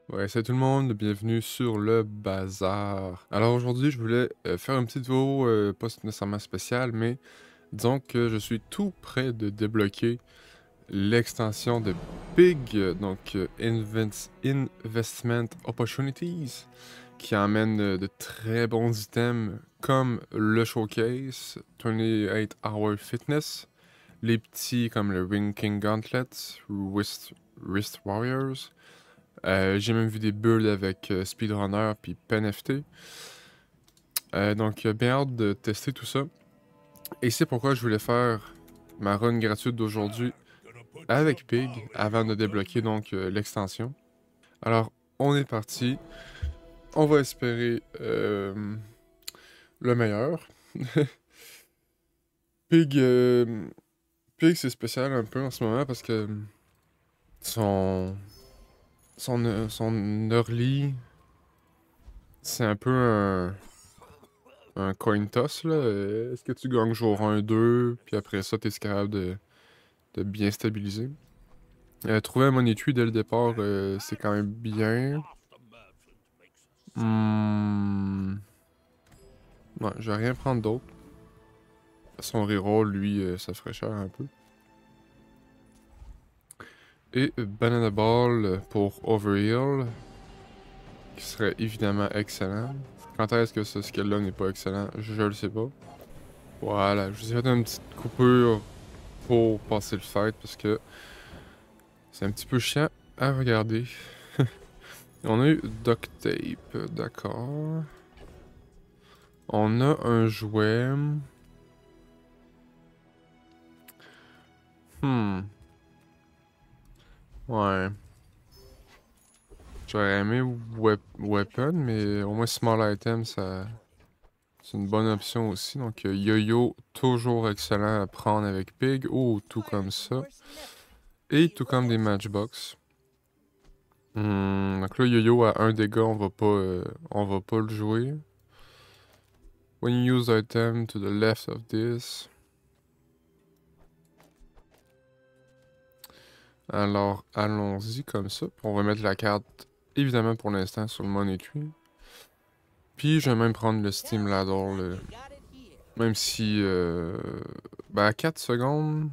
Ouais, salut tout le monde, bienvenue sur le bazar. Alors aujourd'hui, je voulais faire une petite vidéo pas nécessairement spéciale, mais disons que je suis tout près de débloquer l'extension de Pig, Investment Opportunities, qui emmène de très bons items comme le Showcase, 28 Hour Fitness, les petits comme le Ring King Gauntlet, Wrist Warriors. J'ai même vu des builds avec Speedrunner puis PenFT. Donc, bien hâte de tester tout ça. Et c'est pourquoi je voulais faire ma run gratuite d'aujourd'hui avec Pig avant de débloquer donc l'extension. Alors, on est parti. On va espérer le meilleur. Pig, Pig c'est spécial un peu en ce moment parce que son, son early, c'est un peu un coin toss, là. Est-ce que tu gagnes jour 1, 2, puis après ça, t'es capable de bien stabiliser? Trouver un money tree dès le départ, c'est quand même bien. Hmm. Ouais, je vais rien prendre d'autre. Son reroll, lui, ça ferait cher un peu. Et Banana Ball pour Overheal, qui serait évidemment excellent. Quand est-ce que ce skill-là n'est pas excellent? Je le sais pas. Voilà, je vous ai fait une petite coupure pour passer le fight parce que c'est un petit peu chiant à regarder. On a eu Duct Tape, d'accord. On a un jouet. Hmm. Ouais. J'aurais aimé Weapon, mais au moins Small Item, ça... c'est une bonne option aussi. Donc, Yo-Yo, toujours excellent à prendre avec Pig. Oh, tout comme ça. Et tout comme des Matchbox. Donc là, Yo-Yo à 1 dégât, on va pas le jouer. When you use item to the left of this. Alors, allons-y comme ça. On va mettre la carte, évidemment, pour l'instant, sur le Money Tree. Puis, je vais même prendre le Steam Ladder, même si... ben, à 4 secondes...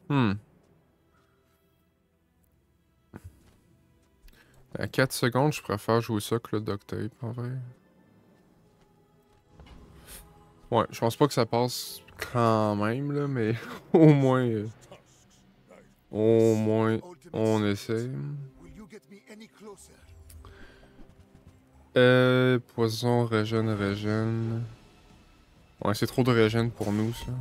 Hmm. À 4 secondes, je préfère jouer ça que le Duct Tape, en vrai. Ouais, je pense pas que ça passe quand même, là, mais au moins, on essaie. Poison, régène. Ouais, c'est trop de régène pour nous, ça.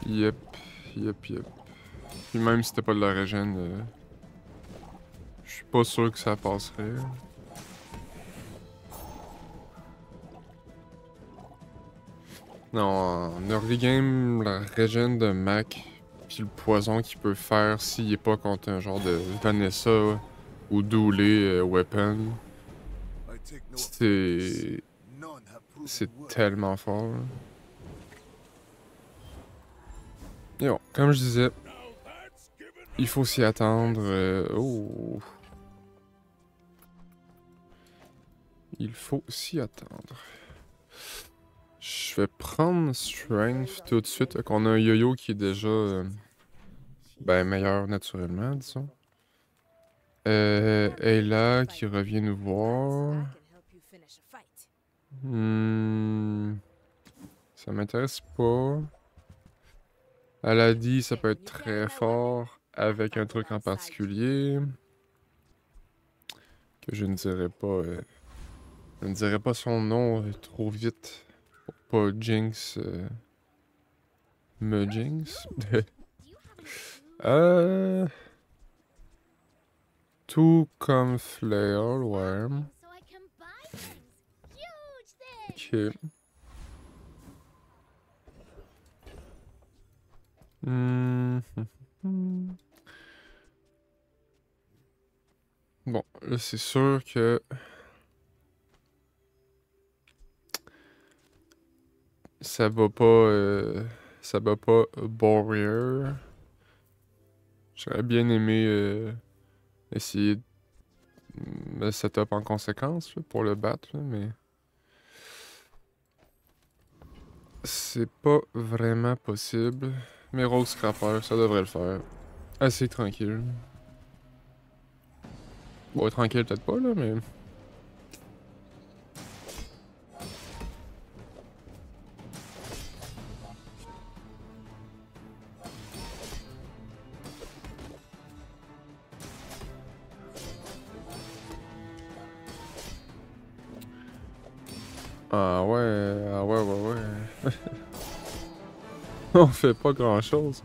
Yep, yep. Puis même si c'était pas de la régène, je suis pas sûr que ça passerait. Non, en early game, la régène de Mac, puis le poison qu'il peut faire s'il est pas contre un genre de Vanessa ou Dooley Weapon, c'est... c'est tellement fort, là. Et bon, comme je disais, il faut s'y attendre. Oh, il faut s'y attendre. Je vais prendre Strength tout de suite. Qu'on a un yo-yo qui est déjà ben, meilleur naturellement, disons. Ayla qui revient nous voir. Hmm, ça m'intéresse pas. Elle a dit ça peut être très fort avec un truc en particulier. Que je ne dirai pas. Je ne dirai pas son nom trop vite. Pour pas Jinx. Me Jinx. euh. Tout comme Flail, ouais. Ok. Hmm. Bon, là, c'est sûr que... Ça va pas. Ça va pas Warrior. J'aurais bien aimé essayer de me setup en conséquence là, pour le battre, là, mais c'est pas vraiment possible. Mais Rogue Scrapper, ça devrait le faire. Assez tranquille. Bon, tranquille peut-être pas là, mais. Ah ouais. On fait pas grand-chose.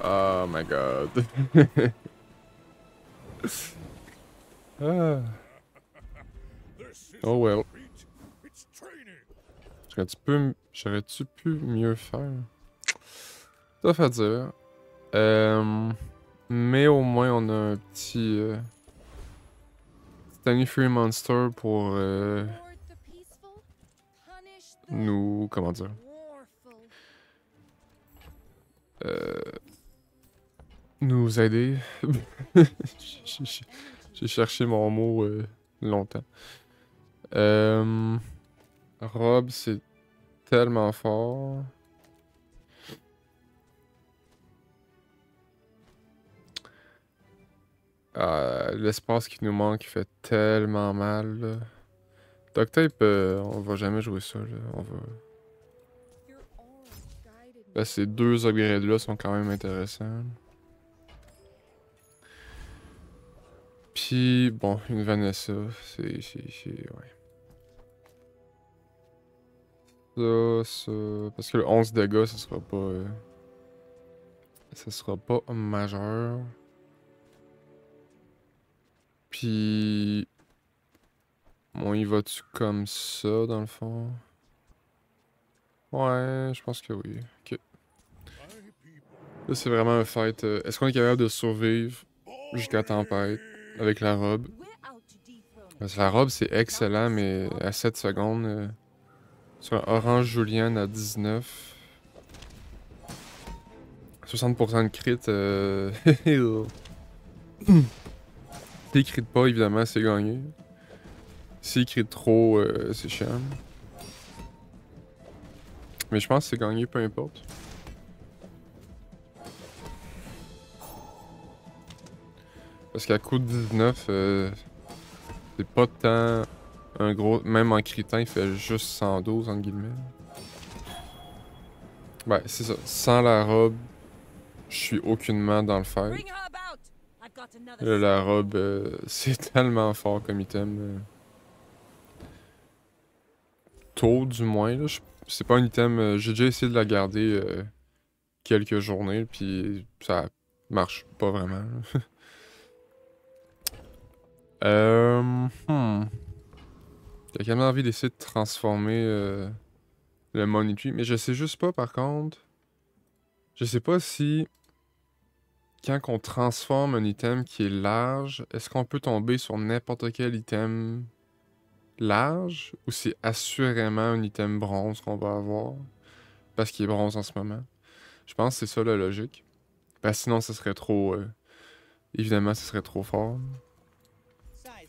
Oh my god. Ah. Oh well. J'aurais-tu pu mieux faire? Tough à dire. Mais au moins on a un petit Free Monster pour nous, comment dire, euh, nous aider. J'ai j'ai cherché mon mot longtemps. Rob, c'est tellement fort. L'espace qui nous manque fait tellement mal. Là. Duct Tape, on va jamais jouer ça. Là. On va... Là, ces deux upgrades-là sont quand même intéressants. Puis, bon, une Vanessa, ouais. Ça... Parce que le 11 dégâts, ça sera pas majeur. Puis... Bon, il va-tu comme ça, dans le fond? Ouais, je pense que oui. Ok. Là, c'est vraiment un fight. Est-ce qu'on est capable de survivre jusqu'à la tempête avec la robe? Parce que la robe, c'est excellent, mais à 7 secondes, sur un Orange Julian à 19, 60% de crit, s'il crit pas, évidemment, c'est gagné. S'il crit trop, c'est chiant. Mais je pense que c'est gagné, peu importe. Parce qu'à coup de 19, c'est pas tant un gros... Même en critant, il fait juste 112, entre guillemets. Ouais, c'est ça. Sans la robe, je suis aucunement dans le fight. La robe, c'est tellement fort comme item. Tôt, du moins. Là. C'est pas un item... J'ai déjà essayé de la garder quelques journées, puis ça marche pas vraiment. J'ai quand même envie d'essayer de transformer le Money Tree, mais je sais juste pas, par contre... Je sais pas si... Quand on transforme un item qui est large, est-ce qu'on peut tomber sur n'importe quel item large ou c'est assurément un item bronze qu'on va avoir parce qu'il est bronze en ce moment? Je pense que c'est ça la logique. Parce que sinon, ce serait trop. Évidemment, ce serait trop fort.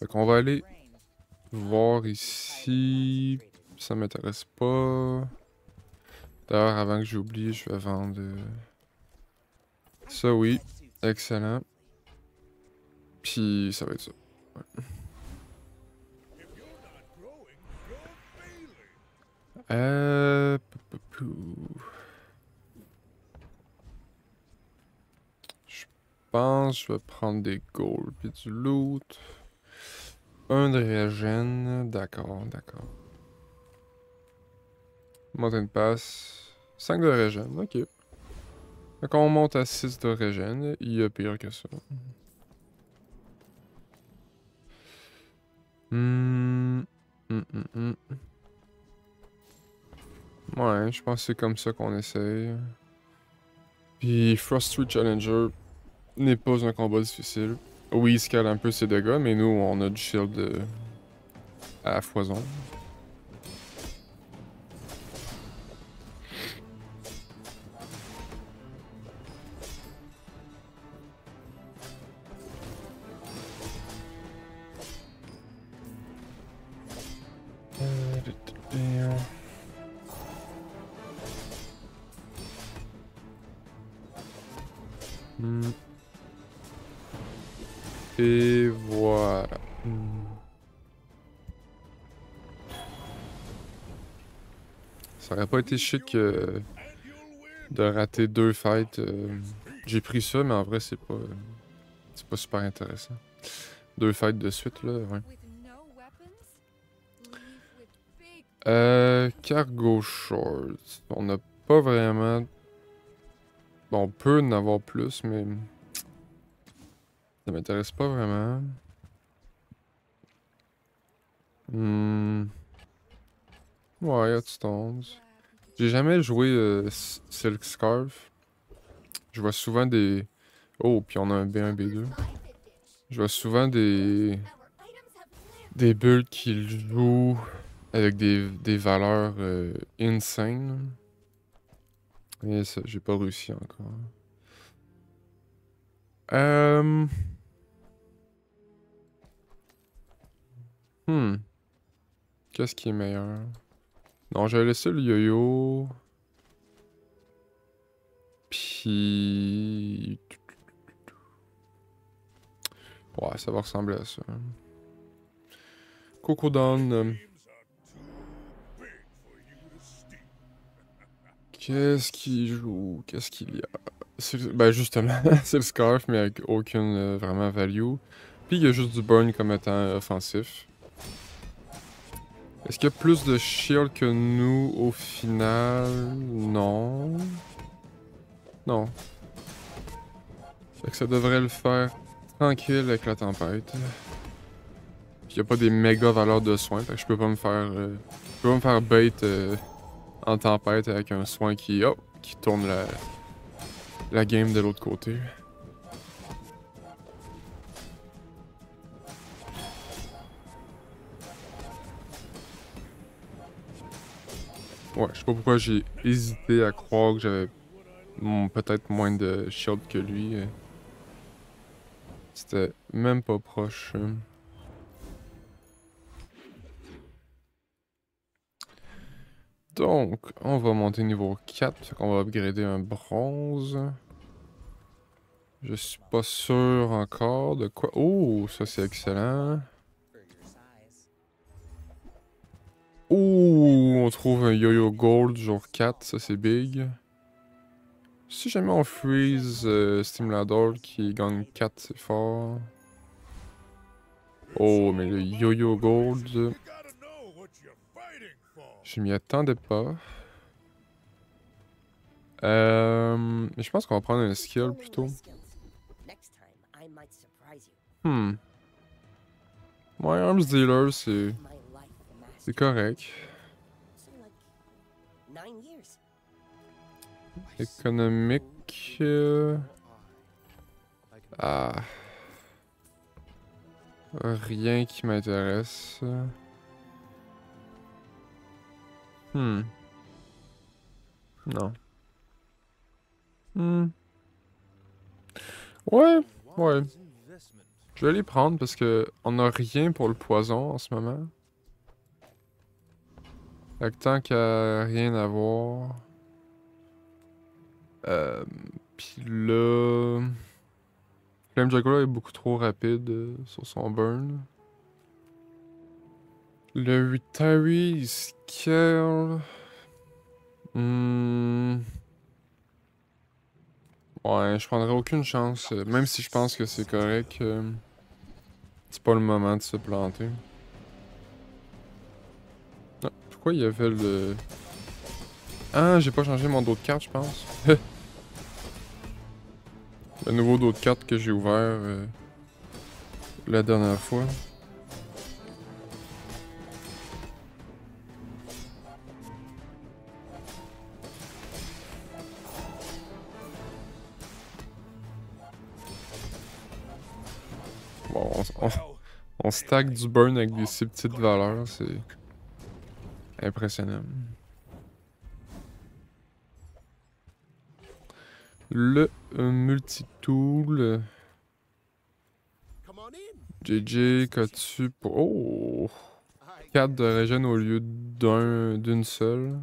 Fait qu'on va aller voir ici. Ça m'intéresse pas. D'ailleurs, avant que j'oublie, je vais vendre. Ça, oui. Excellent. Puis, ça va être ça. Ouais. Je pense que je vais prendre des gold puis du loot. Un de régène. D'accord, d'accord. Mountain Pass. 5 de régène, ok. Quand on monte à 6 de régène, il y a pire que ça. Hmm. Hmm. Ouais, je pense que c'est comme ça qu'on essaye. Puis Frost Street Challenger n'est pas un combat difficile. Oui, il scale un peu ses dégâts, mais nous, on a du shield à foison. Hmm. Et voilà. Ça aurait pas été chic de rater 2 fights. J'ai pris ça, mais en vrai, c'est pas super intéressant. 2 fights de suite, là, ouais. Cargo shorts. On n'a pas vraiment. Bon, on peut en avoir plus, mais. Ça m'intéresse pas vraiment. Ouais, Hearthstones. J'ai jamais joué Silk Scarf. Je vois souvent des. Oh, puis on a un B1, B2. Je vois souvent des builds qui jouent avec des valeurs insane. Et ça, j'ai pas réussi encore. Hmm. Qu'est-ce qui est meilleur? Non, j'avais laissé le yo-yo. Puis... Ouais, ça va ressembler à ça. Cocodon. Qu'est-ce qu'il joue? Qu'est-ce qu'il y a? Ben justement, c'est le Scarf, mais avec aucune vraiment value. Puis il y a juste du burn comme étant offensif. Est-ce qu'il y a plus de shield que nous au final? Non. Non. Fait que ça devrait le faire tranquille avec la tempête. Puis y a pas des méga valeurs de soins, fait que je peux pas me faire. Je peux pas me faire bait en tempête avec un soin qui tourne la game de l'autre côté. Ouais, je sais pas pourquoi j'ai hésité à croire que j'avais peut-être moins de shield que lui. C'était même pas proche. Donc, on va monter niveau 4, fait qu'on va upgrader un bronze. Je suis pas sûr encore de quoi. Oh, ça c'est excellent. Oh, on trouve un yo-yo gold jour 4, ça c'est big. Si jamais on freeze Stimlador qui gagne 4, c'est fort. Oh, mais le yo-yo gold. Je m'y attendais pas. Mais je pense qu'on va prendre un skill plutôt. Ouais, Arms Dealer, c'est correct. Économique. Ah. Rien qui m'intéresse. Non. Ouais, ouais. Je vais les prendre parce que on a rien pour le poison en ce moment. Fait que tant qu'à rien avoir. Pis là. Flame Juggler est beaucoup trop rapide sur son burn. Le Retary Scale. Ouais, je prendrais aucune chance. Même si je pense que c'est correct. C'est pas le moment de se planter. Ah, pourquoi il y avait le. Ah, j'ai pas changé mon dos de carte, je pense. Le nouveau dos de carte que j'ai ouvert la dernière fois. Bon, on stack du burn avec des si petites valeurs, c'est impressionnant. Le multitool. JJ, qu'as-tu pour. Oh! 4 de régène au lieu d'une seule.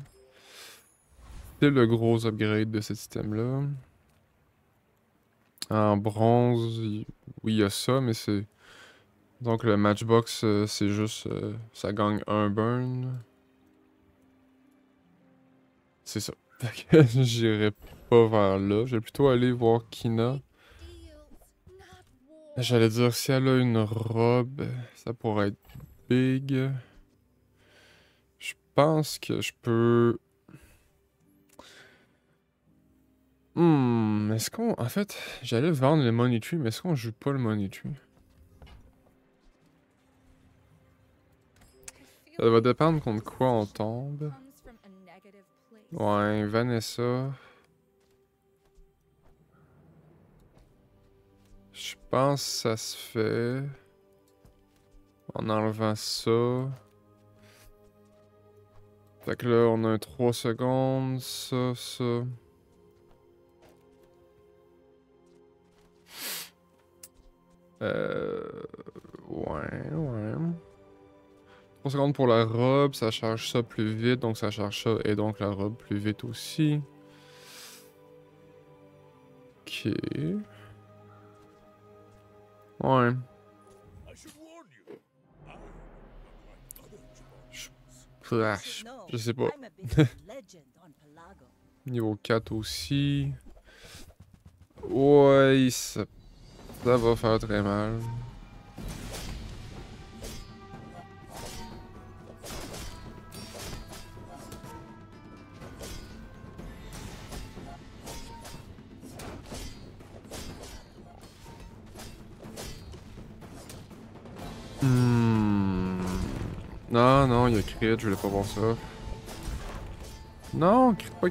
C'est le gros upgrade de ce système-là. En bronze, oui, il y a ça, mais c'est. Donc le matchbox, c'est juste. Ça gagne un burn. C'est ça. Fait que j'irai pas vers là. Je vais plutôt aller voir Kina. J'allais dire, si elle a une robe, ça pourrait être big. Je pense que je peux. Est-ce qu'on. En fait, j'allais vendre le Money Tree, mais est-ce qu'on joue pas le Money Tree? Ça va dépendre contre quoi on tombe. Ouais, Vanessa. Je pense que ça se fait. En enlevant ça. Fait que là, on a un 3 secondes. Ça. Ouais. 3 secondes pour la robe, ça charge ça plus vite, donc ça charge ça et donc la robe plus vite aussi. Ok. Ouais. Je sais pas. Niveau 4 aussi. Ouais, ça va faire très mal. Non, il y a crit, je voulais pas voir ça. Non, crit pas.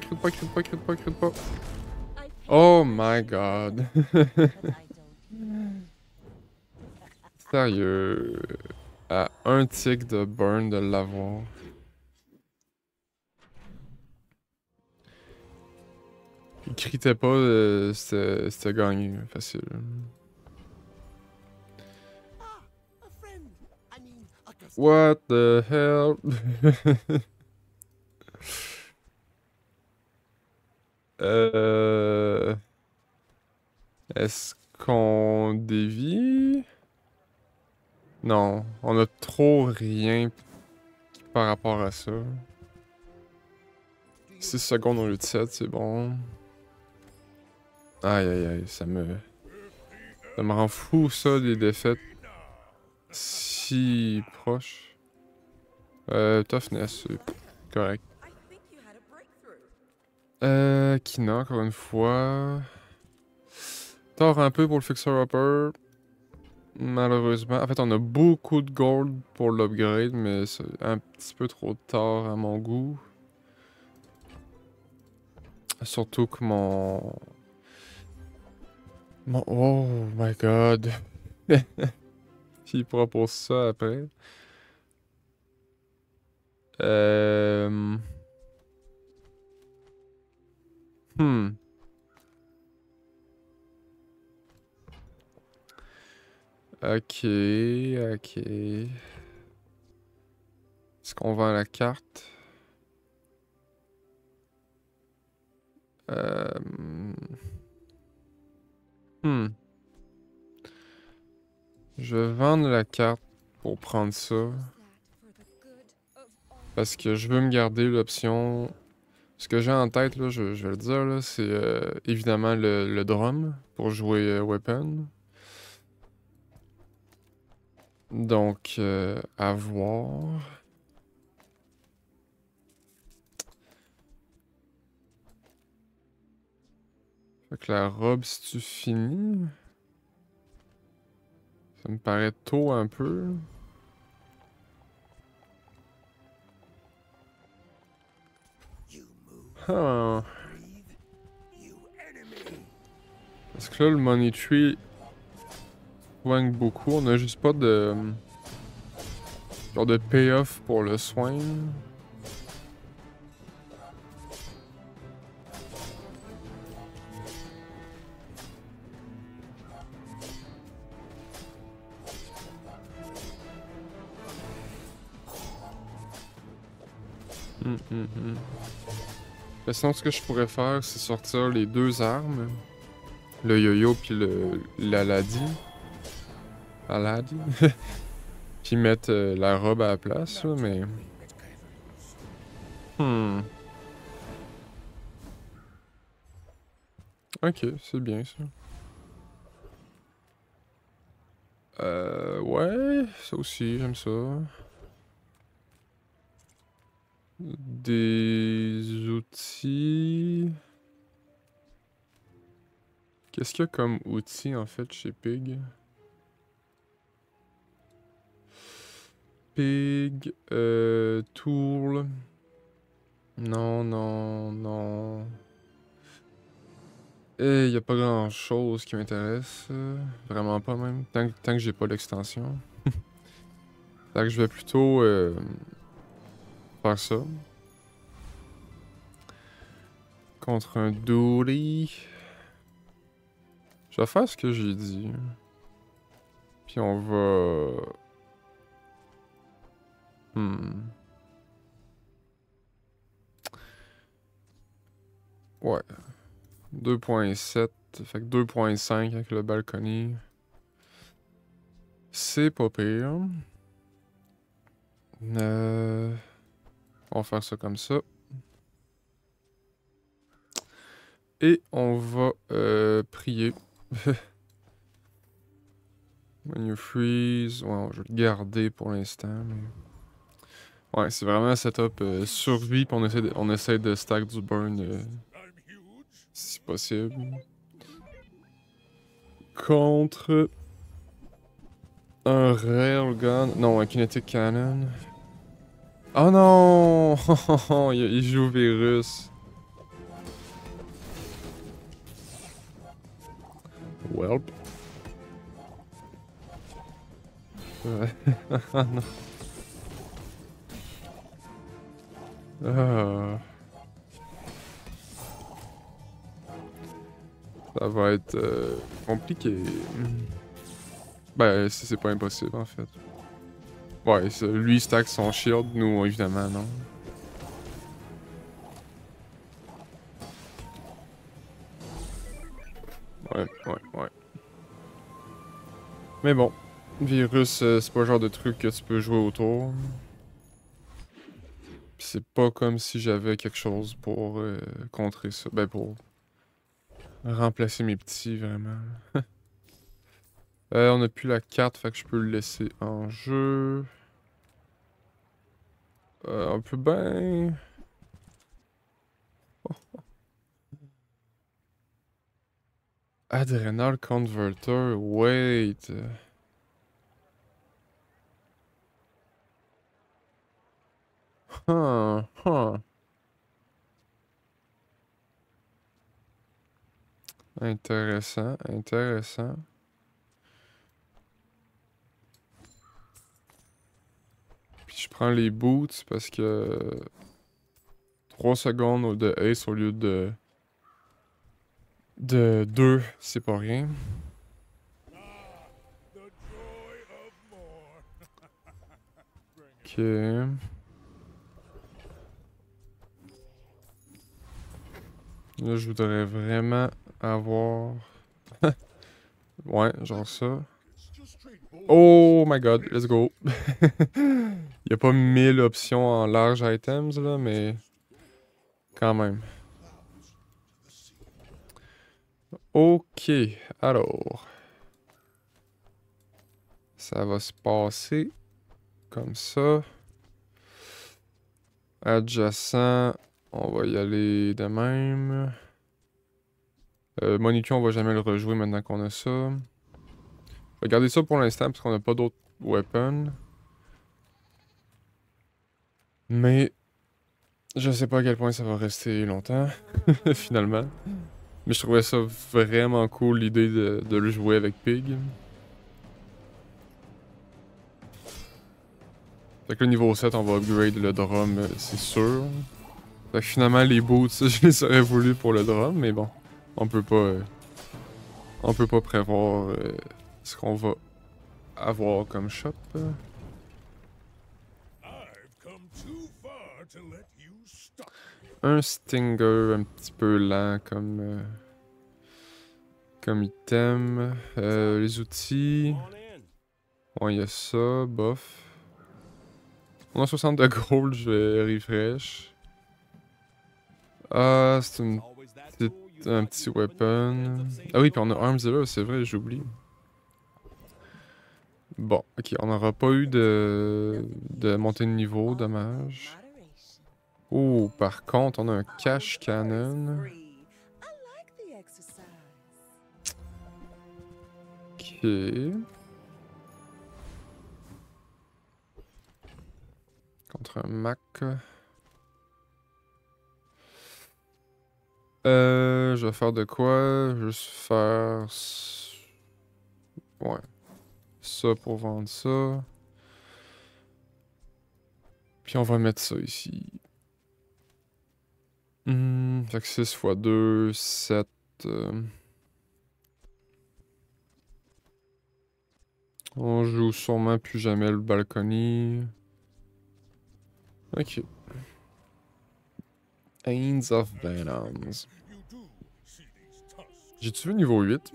Oh my god. Sérieux. À un tick de burn de l'avoir. Il critait pas, c'était gagné, facile. What the hell? Est-ce qu'on dévie? Non, on a trop rien par rapport à ça. 6 secondes au lieu de 7, c'est bon. Aïe, ça me rend fou ça, les défaites si proches. Toughness, c'est correct. Kina, encore une fois. Tard un peu pour le fixer-upper. Malheureusement. En fait, on a beaucoup de gold pour l'upgrade, mais c'est un petit peu trop tard à mon goût. Surtout que Oh my god. Il propose ça après. Hmm. Ok. Est-ce qu'on vend la carte? Hmm. Je vais vendre la carte pour prendre ça. Parce que je veux me garder l'option. Ce que j'ai en tête, là, je vais le dire, là, c'est évidemment le drum pour jouer weapon. Donc, à voir. Fait que la robe, si tu finis. Ça me paraît tôt un peu. Ah. Parce que là, le Money Tree. soigne beaucoup. On a juste pas de... genre de payoff pour le soin. Mais sinon, ce que je pourrais faire, c'est sortir les deux armes. Le yo-yo puis l'Aladi. Aladi. Puis mettre la robe à la place, là, mais... Ok, c'est bien ça. Ouais, ça aussi, j'aime ça. Des outils... Qu'est-ce qu'il y a comme outils, en fait, chez Pig? Pig, tool... Non, non, non... Eh, y a pas grand chose qui m'intéresse. Vraiment pas même. Tant que j'ai pas l'extension. Fait que je vais plutôt faire ça. Contre un Dory. Je vais faire ce que j'ai dit. Puis on va... Ouais. 2.7. Fait que 2.5 avec le balcony. C'est pas pire. On va faire ça comme ça. Et on va prier. Menu freeze. Ouais, je vais le garder pour l'instant. Mais... ouais, c'est vraiment un setup survie. Puis on essaie de stack du burn si possible. Contre un railgun. Non, un kinetic cannon. Oh non! Il joue virus. Welp. Ouais. Non. Ah. Ça va être compliqué. Ben, c'est pas impossible en fait. Ouais, lui il stack son shield, nous évidemment non. Ouais. Mais bon, virus, c'est pas le genre de truc que tu peux jouer autour. Pis c'est pas comme si j'avais quelque chose pour contrer ça. Ben, pour remplacer mes petits, vraiment. On a plus la carte, fait que je peux le laisser en jeu. On peut ben... Adrenal Converter, wait. Huh. Intéressant. Puis je prends les boots parce que 3 secondes de ace au lieu de 2, c'est pas rien. Ok. Là, je voudrais vraiment avoir... ouais, genre ça. Oh my god, let's go. Y a pas 1000 options en large items, là, mais... quand même. Ok, alors... ça va se passer comme ça. Adjacent, on va y aller de même. Monitor, on va jamais le rejouer maintenant qu'on a ça. On va garder ça pour l'instant parce qu'on n'a pas d'autres weapons. Mais je sais pas à quel point ça va rester longtemps, finalement. Mais je trouvais ça vraiment cool l'idée de le jouer avec Pig. Fait que le niveau 7, on va upgrade le drum, c'est sûr. Fait que finalement, les boots, je les aurais voulu pour le drum, mais bon. On peut pas... on peut pas prévoir ce qu'on va avoir comme shop. Un Stinger un petit peu lent comme item. Les outils. Ouais, il y a ça, bof. On a 60 de gold, je vais refresh. Ah, c'est un petit weapon. Ah oui, puis on a Arms là, c'est vrai, j'oublie. Bon, ok, on n'aura pas eu de montée de niveau, dommage. Oh, par contre, on a un cash cannon. Ok. Contre un Mac. Je vais faire de quoi? Juste faire... Ouais. Ça pour vendre ça. Puis on va mettre ça ici. Fait que 6 x 2, 7. On joue sûrement plus jamais le balcony. Ok. Ainds of Venoms. J'ai-tu vu niveau 8?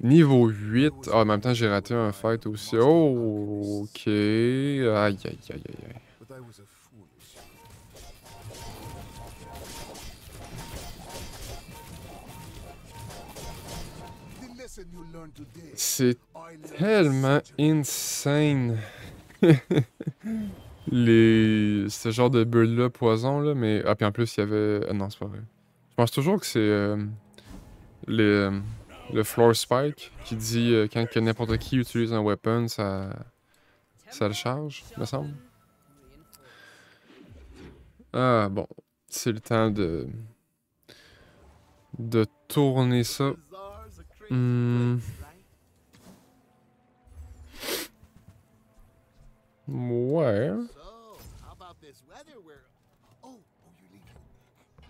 Niveau 8? Ah, en même temps, j'ai raté un fight aussi. Oh, ok. Aïe, aïe, aïe, aïe, aïe. C'est tellement insane. Ce genre de build-là poison, là, mais... Ah, puis en plus, il y avait... Ah, non, c'est pas vrai. Je pense toujours que c'est le floor spike qui dit quand que n'importe qui utilise un weapon, ça le charge, me semble. Ah, bon. C'est le temps de tourner ça. Ouais.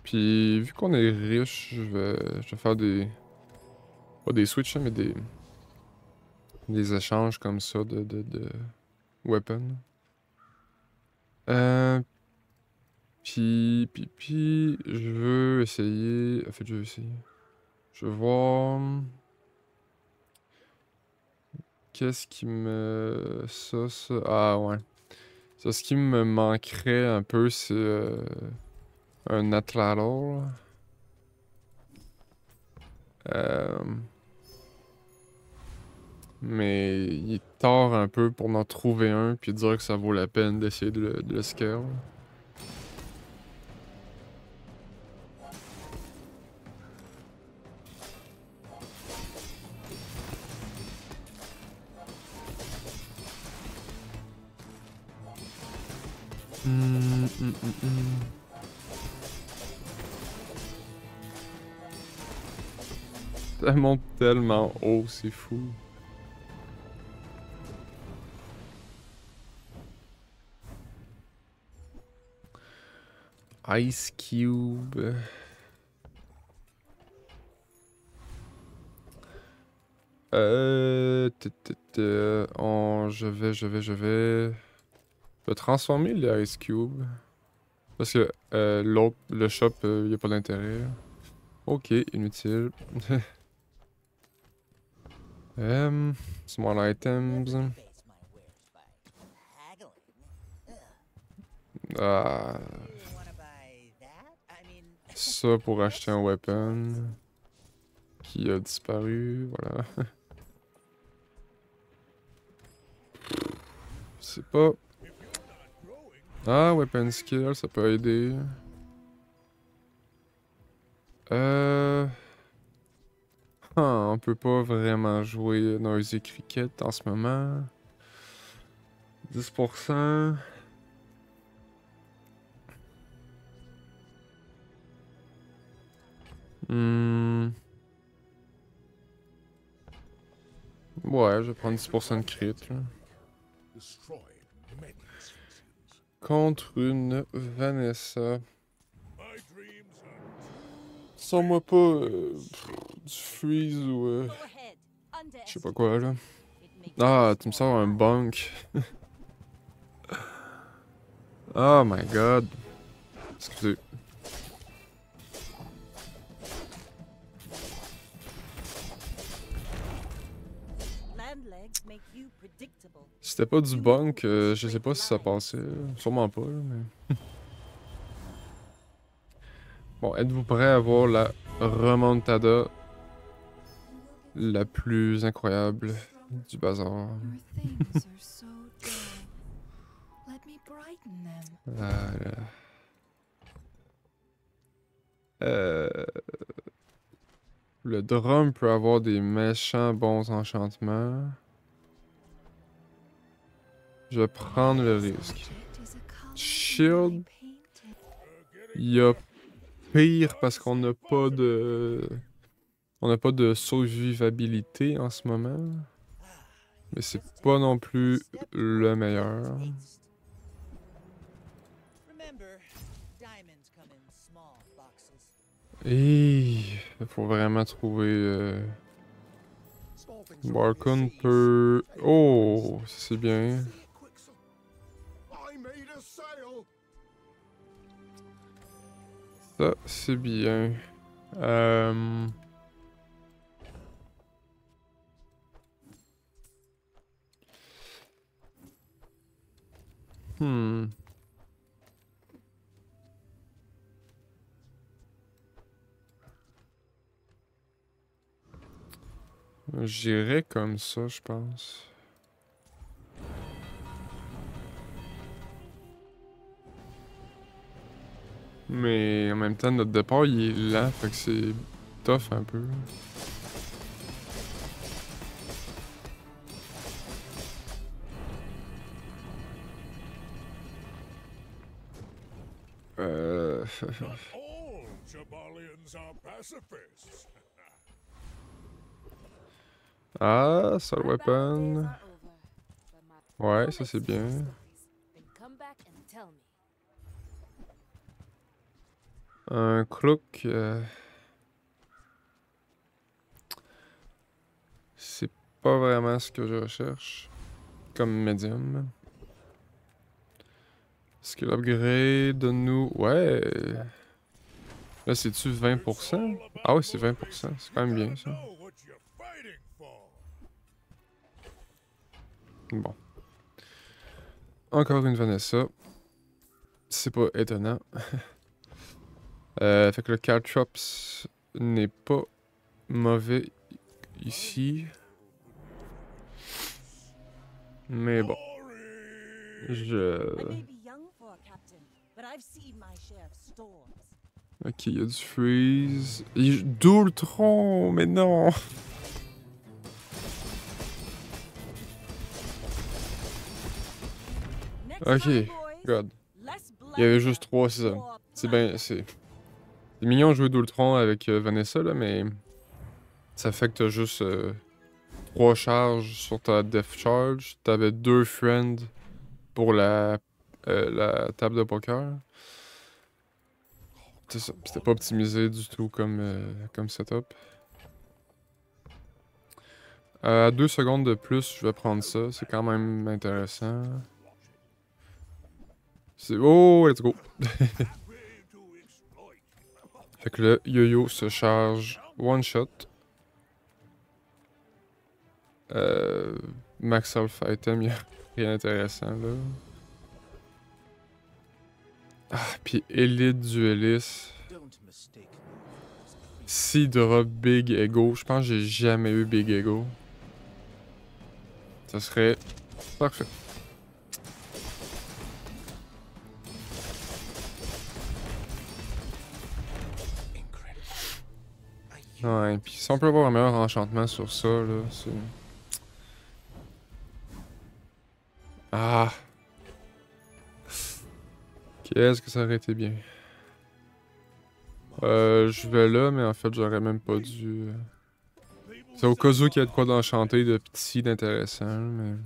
Puis, vu qu'on est riche, je vais faire des... Pas des switches, hein, mais des échanges comme ça de weapons. Puis, je veux essayer... En fait, je veux essayer... Je veux voir... Qu'est-ce qui me... Ça... Ah, ouais. Ça, ce qui me manquerait un peu, c'est un atlatl. Mais il est tard un peu pour en trouver un, puis dire que ça vaut la peine d'essayer de le scale. Ça monte tellement haut, c'est fou. Ice Cube. Je vais transformer le Ice Cube. Parce que l'autre, le shop, y a pas d'intérêt. Ok, inutile. Small items. Ah, ça pour acheter un weapon qui a disparu, voilà. C'est pas... Ah, weapon skill, ça peut aider. On peut pas vraiment jouer Noisy Cricket en ce moment. 10%. Ouais, je vais prendre 10% de crit, là. Contre une Vanessa. Sors-moi pas du freeze ou je sais pas quoi là. Ah, tu me sors un bunk. Oh my god. Excusez. Si c'était pas du bunk, je sais pas si ça passait. Sûrement pas, là, mais. Bon, êtes-vous prêts à voir la remontada la plus incroyable du bazar? Voilà. Le drum peut avoir des méchants bons enchantements. Je vais prendre le risque. Shield. Il y a pire parce qu'on n'a pas de... On n'a pas de survivabilité en ce moment. Mais c'est pas non plus le meilleur. Et il faut vraiment trouver... Barkun peut... Oh, c'est bien. Ça, c'est bien. Hmm. J'irais comme ça, je pense. Mais en même temps, notre départ, il est lent, fait que c'est tough un peu. Ah, Soul Weapon. Ouais, ça c'est bien. Un Cloak. C'est pas vraiment ce que je recherche. Comme médium. Skill upgrade, donne-nous. Ouais. Là, c'est-tu 20%? Ah oui, c'est 20%. C'est quand même bien ça. Bon. Encore une Vanessa. C'est pas étonnant. Fait que le Caltrops n'est pas mauvais ici. Mais bon. Ok, il y a du freeze. D'Ultron, mais non! Ok, god. Il y avait juste 3, c'est ça. C'est bien, c'est mignon de jouer d'Ultron avec Vanessa, là, mais ça fait que t'as juste 3 charges sur ta Death Charge. T'avais 2 friends pour la table de poker. C'était pas optimisé du tout comme setup. À 2 secondes de plus, je vais prendre ça. C'est quand même intéressant. Oh, let's go! Fait que le yo-yo se charge one shot. Max Health Item, y'a rien d'intéressant là. Ah, pis Elite Duelist. Si drop Big Ego, je pense que j'ai jamais eu Big Ego. Ça serait parfait. Ouais, pis si on peut avoir un meilleur enchantement sur ça, là, c'est... Ah! Qu'est-ce que ça aurait été bien. Je vais là, mais en fait, j'aurais même pas dû C'est au cas où qu'il y a de quoi d'enchanté, de petit, d'intéressant, mais...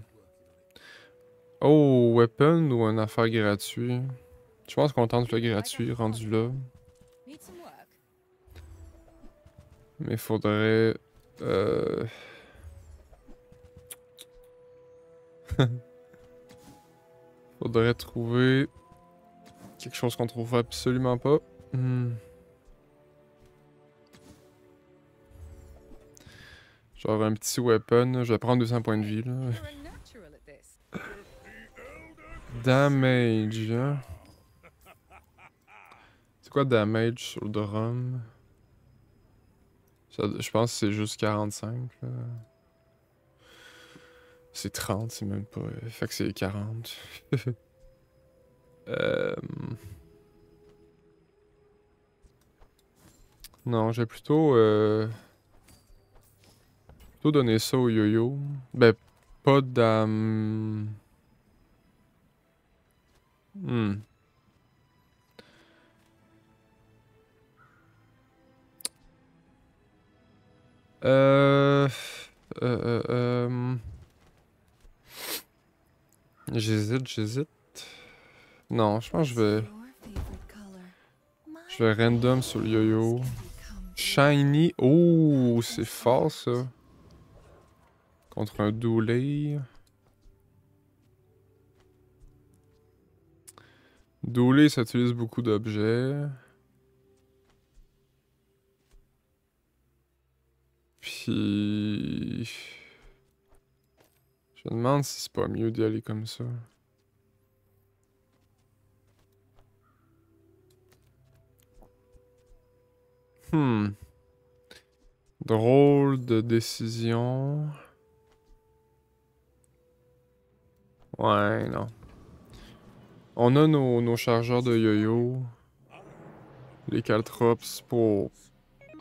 Oh, weapon ou une affaire gratuite? Je pense qu'on tente le gratuit, rendu là. Mais faudrait... Euh... faudrait trouver... quelque chose qu'on trouve absolument pas. Genre un petit weapon. Je vais prendre 200 points de vie, là. Damage, hein? C'est quoi damage sur le drum? Je pense que c'est juste 45, là. C'est 30, c'est même pas... Fait que c'est 40. Non, j'ai plutôt... plutôt donner ça au yo-yo. Ben, pas d'âme... Euh... Euh... euh... J'hésite. Non, je pense que je vais... Je vais random sur le yo-yo. Shiny. Oh, c'est fort ça. Contre un Dooley. Dooley, ça utilise beaucoup d'objets. Puis... Je me demande si c'est pas mieux d'y aller comme ça. Drôle de décision. Ouais, non. On a nos chargeurs de yo-yo. Les caltrops pour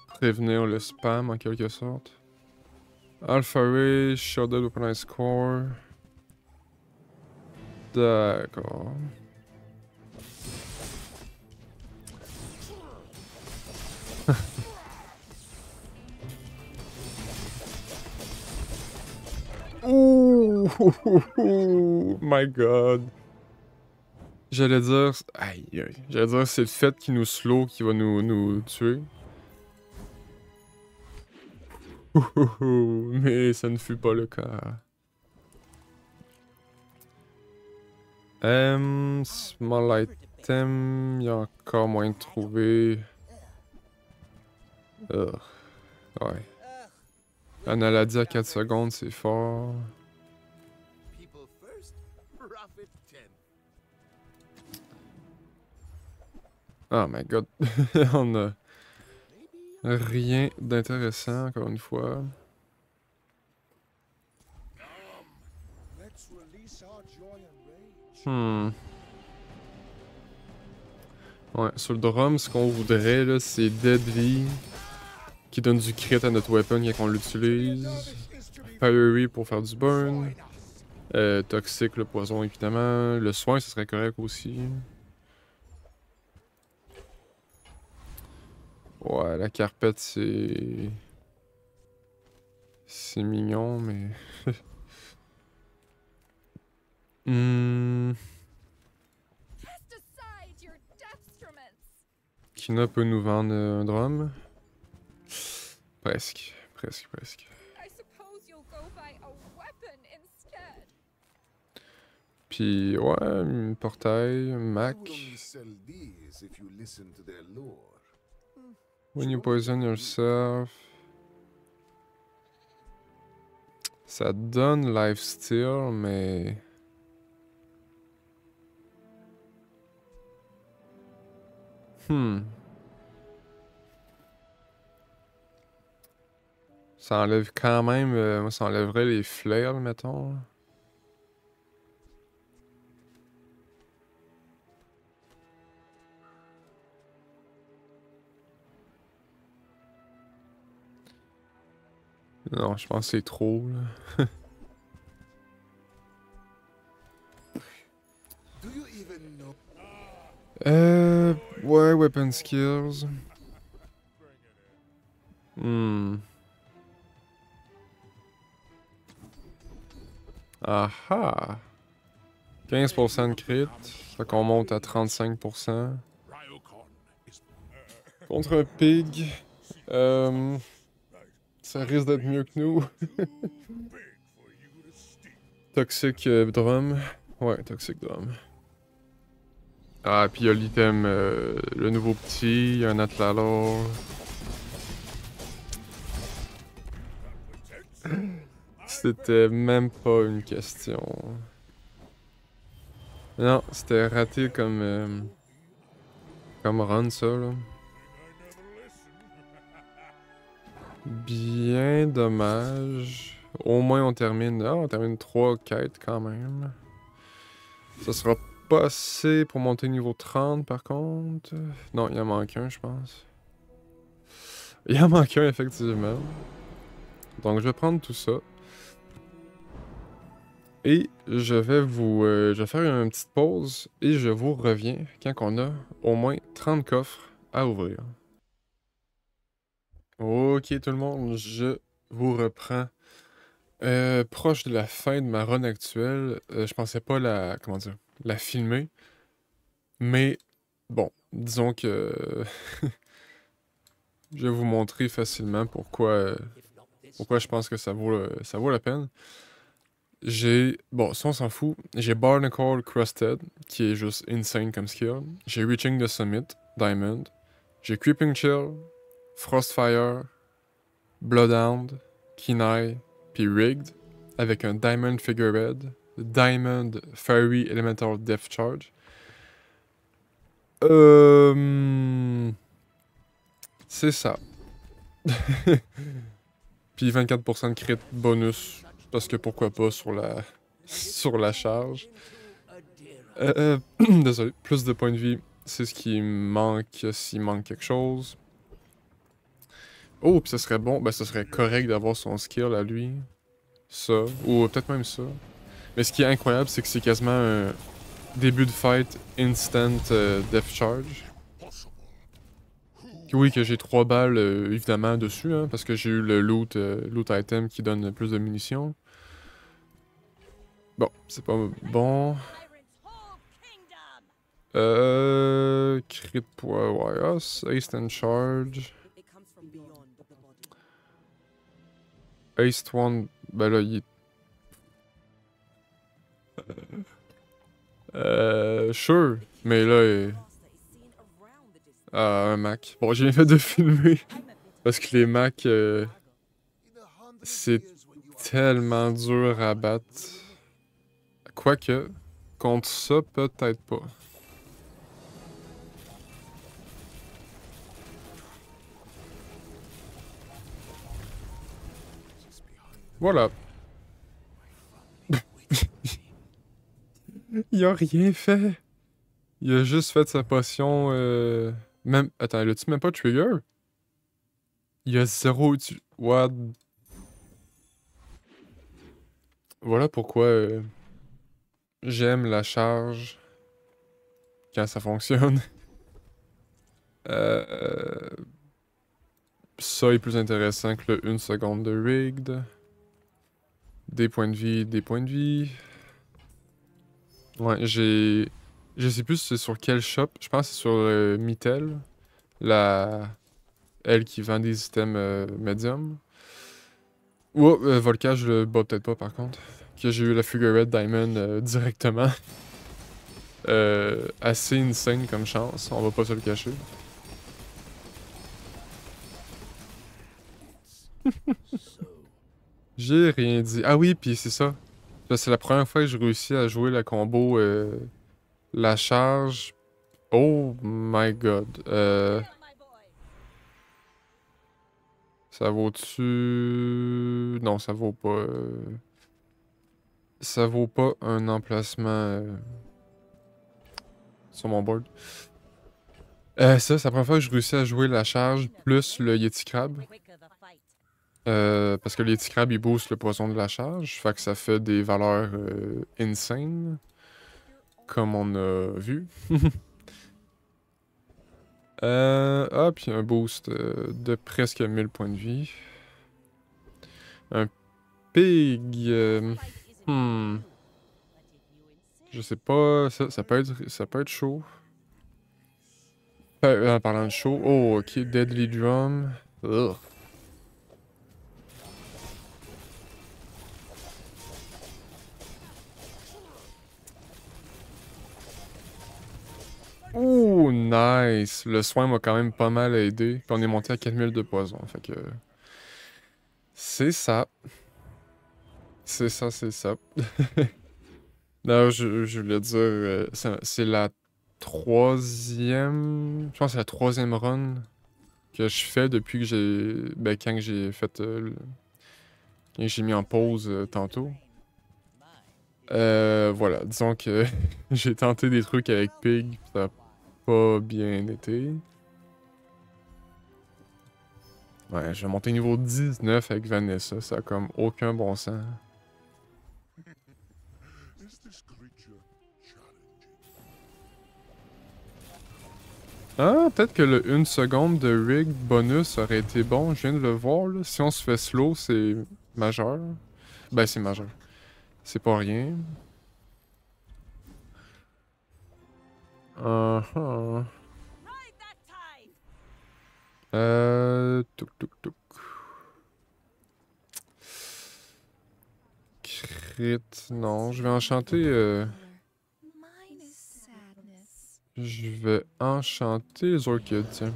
prévenir le spam en quelque sorte. Alpha Ray, Shielded Weaponized Core. D'accord. Ouh! My god. J'allais dire... Aïe, aïe. J'allais dire c'est le fait qu'il nous slow qui va nous tuer. Mais ça ne fut pas le cas. Small item, il y a encore moyen de trouver. Ouais. Analadie à 4 secondes, c'est fort. Oh my god. On a rien d'intéressant, encore une fois. Ouais, sur le drum, ce qu'on voudrait, là, c'est Deadly, qui donne du crit à notre weapon quand on l'utilise. Fiery pour faire du burn. Toxic, le poison, évidemment. Le soin, ce serait correct aussi. Ouais, la carpette, c'est... C'est mignon, mais... Kina peut nous vendre un drum. Presque. Puis, ouais, un portail, Mac. When you poison yourself. Ça donne lifesteal, mais... Ça enlève quand même... moi, ça enlèverait les flares, mettons. Non, je pense que c'est trop, là. Ouais, weapon skills. Ah ah! 15% de crit, fait qu'on monte à 35%. Contre un pig, ça risque d'être mieux que nous. Toxic drum. Ouais, toxic drum. Ah, puis il y a l'item, le nouveau petit, il y a un Atlalor. C'était même pas une question. Non, c'était raté comme run, ça, là. Bien dommage. Au moins, on termine... Ah, on termine 3 quêtes, quand même. Ça sera pas assez pour monter niveau 30, par contre. Non, il en manque un, je pense. Il en manque un, effectivement. Donc, je vais prendre tout ça. Et je vais faire une petite pause et je vous reviens quand on a au moins 30 coffres à ouvrir. Ok tout le monde, je vous reprends. Proche de la fin de ma run actuelle, je pensais pas comment dire, la filmer. Mais bon, disons que je vais vous montrer facilement pourquoi je pense que ça vaut la peine. Bon, ça on s'en fout. J'ai Barnacle Crusted, qui est juste insane comme skill. J'ai Reaching the Summit, Diamond. J'ai Creeping Chill, Frostfire, Bloodhound, Kenai, puis Rigged, avec un Diamond Figurehead, Diamond Fairy Elemental Depth Charge. C'est ça. Puis 24% de crit bonus, parce que pourquoi pas sur la charge. Désolé, plus de points de vie, c'est ce qui manque s'il manque quelque chose. Oh, puis ce serait bon, ben ce serait correct d'avoir son skill à lui. Ça, ou peut-être même ça. Mais ce qui est incroyable, c'est que c'est quasiment un début de fight instant death charge. Oui, que j'ai 3 balles évidemment dessus, hein, parce que j'ai eu le loot item qui donne plus de munitions. Bon, c'est pas bon. Crit poids, ouais, Haste and Charge. Haste one, ben là, il est... Sure, mais là, un Mac. Bon, j'ai bien fait de filmer, parce que les Macs, c'est tellement dur à battre. Quoique, contre ça, peut-être pas. Voilà. Il a rien fait. Il a juste fait sa potion. Même. Attends, il a-tu même pas trigger? Il a zéro. What? Voilà pourquoi j'aime la charge quand ça fonctionne. Euh, Ça est plus intéressant que le 1 seconde de rigged. Des points de vie, des points de vie. Ouais, j'ai. Je sais plus c'est sur quel shop. Je pense que c'est sur Mittel. Elle qui vend des items medium. Ou Volca, je le bats peut-être pas par contre. Que j'ai eu la Figurehead Diamond directement. Assez insane comme chance, on va pas se le cacher. J'ai rien dit. Ah oui, puis c'est ça. C'est la première fois que j'ai réussi à jouer la combo la charge. Oh my god. Ça vaut-tu... Non, ça vaut pas... Ça vaut pas un emplacement sur mon board. Ça, c'est la première fois que je réussis à jouer la charge plus le Yeti Crab. Parce que le Yeti Crab, il booste le poison de la charge. Fait que ça fait des valeurs insane. Comme on a vu. Ah, puis un boost de presque 1000 points de vie. Un pig. Hmm. Je sais pas, ça peut être chaud. En parlant de chaud, oh ok, Deadly Drum. Ugh. Ouh, nice! Le soin m'a quand même pas mal aidé. Puis on est monté à 4000 de poison. Fait que. C'est ça. C'est ça, c'est ça. Non, je voulais dire, c'est la troisième. Je pense que c'est la troisième run que je fais depuis que j'ai. Ben, quand j'ai fait. Quand j'ai mis en pause tantôt. Voilà, disons que j'ai tenté des trucs avec Pig, ça a pas bien été. Ouais, je vais monter niveau 19 avec Vanessa, ça a comme aucun bon sens. Ah, peut-être que le 1 seconde de rig bonus aurait été bon, je viens de le voir là. Si on se fait slow, c'est majeur. Ben, c'est majeur. C'est pas rien. Uh-huh. Touk touk touk. Crit, non, je vais enchanter. Je vais enchanter les orchides, tiens.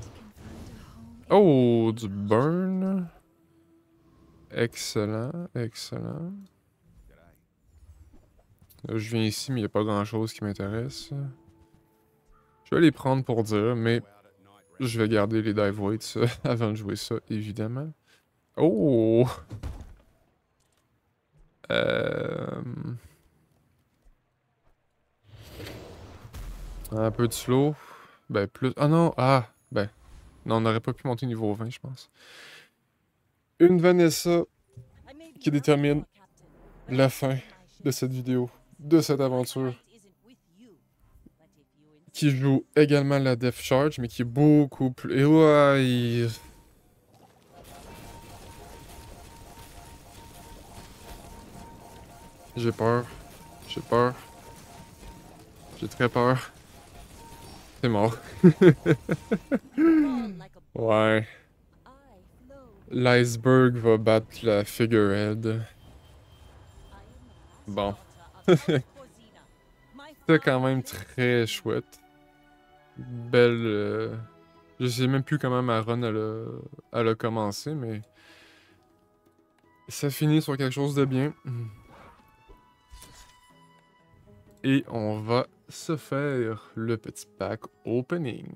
Oh, du burn. Excellent, excellent. Je viens ici, mais il n'y a pas grand-chose qui m'intéresse. Je vais les prendre pour dire, mais je vais garder les dive weights avant de jouer ça, évidemment. Oh! Euh... Un peu de slow. Ben, plus... Ah non! Ah! Ben, non, on n'aurait pas pu monter niveau 20, je pense. Une Vanessa qui détermine la fin de cette vidéo, de cette aventure. Qui joue également la Death Charge, mais qui est beaucoup plus... Et ouais, j'ai peur. J'ai peur. J'ai très peur. C'est mort. Ouais. L'iceberg va battre la figurehead. Bon. C'est quand même très chouette. Belle... Je sais même plus comment ma run elle a commencé, mais... Ça finit sur quelque chose de bien. Et on va se faire le petit pack opening.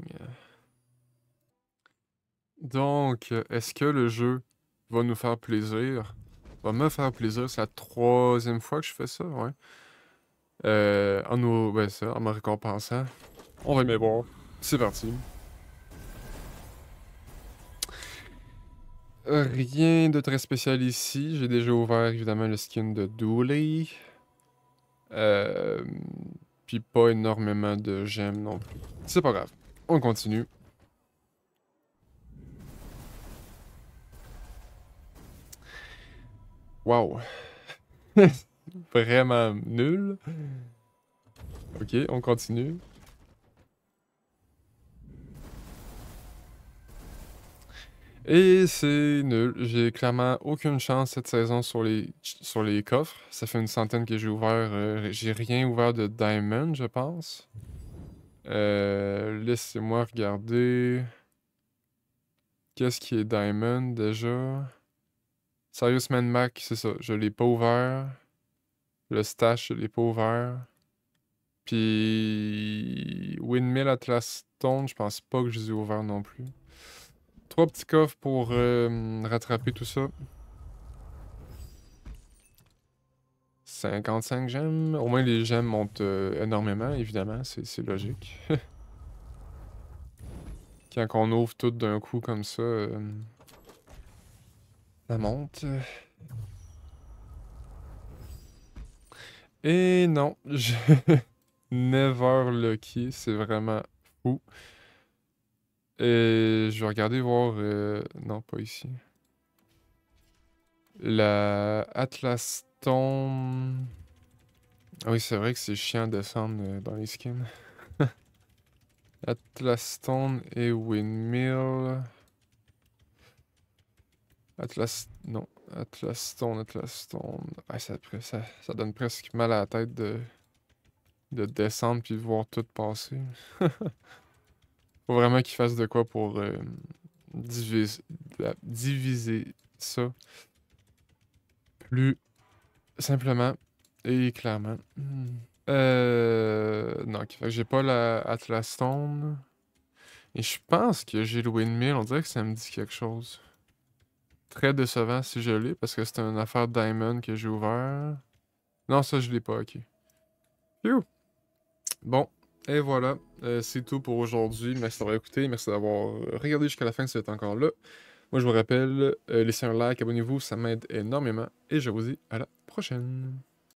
Donc, est-ce que le jeu va nous faire plaisir? Va me faire plaisir, c'est la troisième fois que je fais ça, ouais. Ben ça, en me récompensant. On va y voir. C'est parti. Rien de très spécial ici. J'ai déjà ouvert évidemment le skin de Dooley. Euh, Puis pas énormément de gemmes non plus. C'est pas grave. On continue. Wow. Vraiment nul. Ok, on continue. Et c'est nul. J'ai clairement aucune chance cette saison sur les coffres. Ça fait une centaine que j'ai ouvert. J'ai rien ouvert de Diamond, je pense. Laissez-moi regarder. Qu'est-ce qui est Diamond déjà? Serious Man Mac, c'est ça. Je l'ai pas ouvert. Le stash, je l'ai pas ouvert. Puis Windmill Atlas Stone, je pense pas que je les ai ouverts non plus. 3 petits coffres pour rattraper tout ça. 55 gemmes. Au moins les gemmes montent énormément, évidemment, c'est logique. Quand on ouvre tout d'un coup comme ça, ça monte. Et non, je... Never Lucky, c'est vraiment fou. Et je vais regarder voir... Non, pas ici. La Atlas Stone... Ah oui, c'est vrai que c'est chiant de descendre dans les skins. Atlas Stone et Windmill. Atlas... Non. Atlas Stone, Atlas Stone. Ah, ça donne presque mal à la tête de descendre puis de voir tout passer. Faut vraiment qu'ils fassent de quoi pour diviser, diviser ça plus simplement et clairement. Non, ok, fait que j'ai pas la Atlas Stone. Et je pense que j'ai le Windmill, on dirait que ça me dit quelque chose. Très décevant si je l'ai, parce que c'est une affaire Diamond que j'ai ouvert. Non, ça je l'ai pas, ok. Phew. Bon, et voilà, c'est tout pour aujourd'hui. Merci d'avoir écouté, merci d'avoir regardé jusqu'à la fin si vous êtes encore là. Moi je vous rappelle, laissez un like, abonnez-vous, ça m'aide énormément. Et je vous dis à la prochaine.